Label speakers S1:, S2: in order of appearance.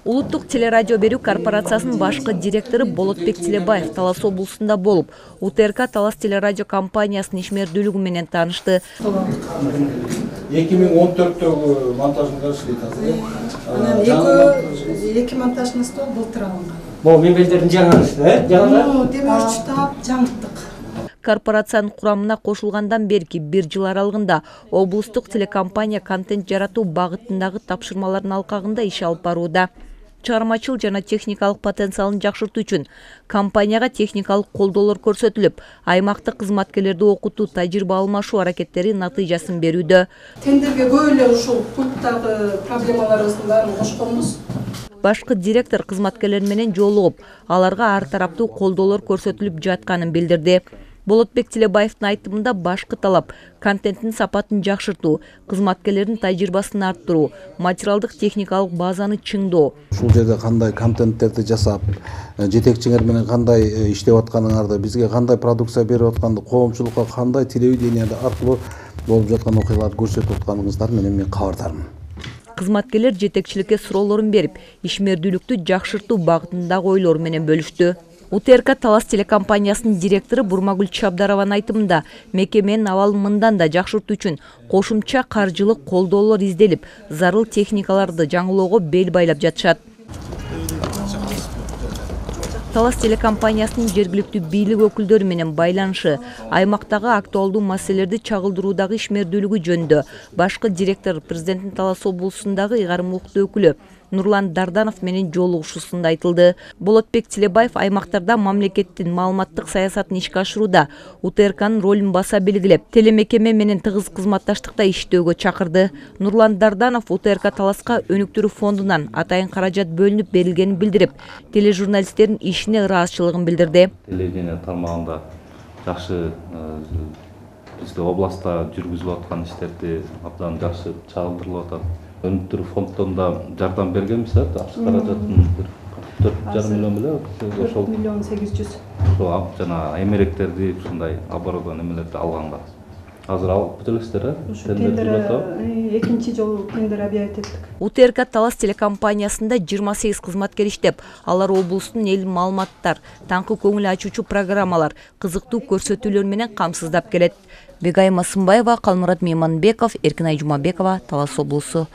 S1: Улуттук телерадио берүү корпорациясынын башкы директору Болотбек Тилебаев Талас облусунда болуп, УТРК Талас телерадио компаниясынын ишмердүүлүгү менен таанышты.
S2: 2014-төгү монтажында иштейт азыр.
S3: Эки монтажный стол былтыр алынган.
S4: Бул мебелдердин жаңасы, жаңа?
S3: Демир чытап жаңыттык.
S1: Корпорациянын курамына кошулгандан берки 1 жыл аралыгында облустук телекомпания контент жаратуу багытындагы тапшырмалардын алкагында иш алып барууда. Чыгармачыл жана техникалык потенциалын жакшыртуу үчүн компанияга техникалык колдоолор көрсөтүлүп, аймактык кызматкерлерди окутуу, тажрыйба алмашуу аракеттери натыйжасын берүүдө.
S3: Тендерге көп эле ушул пункттагы проблемаларыбыздын баарын кошконбуз.
S1: Башкы директор кызматкерлер менен жолугуп, аларга ар тараптуу колдоолор көрсөтүлүп жатканын билдирди. Болотбек Тилебаевдин айтымында башкы талап контенттин сапатын жакшыртуу, кызматкерлердин тажрыйбасын арттыруу, материалдык техникалык базаны чыңдоо.
S2: Ушул жерде кандай контенттерди жасап, жетекчиңер менен кандай иштеп атканыңарды, бизге кандай продукция берип атканды, коомчулукка кандай телевидение аркылуу болуп жаткан окуяларды көрсөтүп атканыңыздар менен мен кабардармын.
S1: Кызматкерлер жетекчиликке суроолорун берип, ишмердүүлүктү жакшыртуу багытындагы ойлору менен бөлүштү. УТРК Талас телекомпаниясынын директору Бурмагүл Чабдарованын айтымында, мекеменин абалын мындан да жакшыртуу үчүн кошумча каржылык колдоолор изделип, зарыл техникаларды жаңылоого бел байлап жатышат. Талас телекомпаниясынын жергиликтүү бийлик өкүлдөрү менен байланышы, аймактагы актуалдуу маселелерди чагылдыруудагы ишмердүүлүгү жөнүндө башкы директор президенттин Талас облусундагы ыйгарым укуктуу өкүлү Нурлан Дарданов менен жолугушуусунда айтылды. Болотбек Тилебаев аймактарда мамлекеттин маалыматтык саясатын ишке ашырууда УТРКнын ролун баса белгилеп, телемекеме менен тыгыз кызматташтыкта иштөөгө чакырды. Нурлан Дарданов УТРК Таласка өнүктүрүү фондунан атайын каражат бөлүнүп берилгенин билдирип, тележурналисттердин ишине ыраазычылыгын билдирди.
S5: Телевидение тармагында жакшы бизде областта жүргүзүлүп аткан иштерди абдан жакшы чагылдырылып атат. Өнүктүрүү фондунда жардам бергенбиз, акча каражатын 4,5 миллион беле, ошол
S3: 4 миллион 800.
S5: Ошол жана эмеректерди, ушундай оборудование эмелерди алганга. Азыр алып бүтөлүксүздөр,
S3: Тендер экинчи жолу тендер объявить эттик.
S1: УТРК Талас телекомпаниясында 28 кызматкер иштеп, алар облустун эл маалыматтар, таңкы көңүл ачуучу программалар, кызыктуу көрсөтүүлөр менен камсыздап келет. Бегайма Сымбаева, Калмурат Мейманбеков, Эркинай Жумабекова, Талас облусу.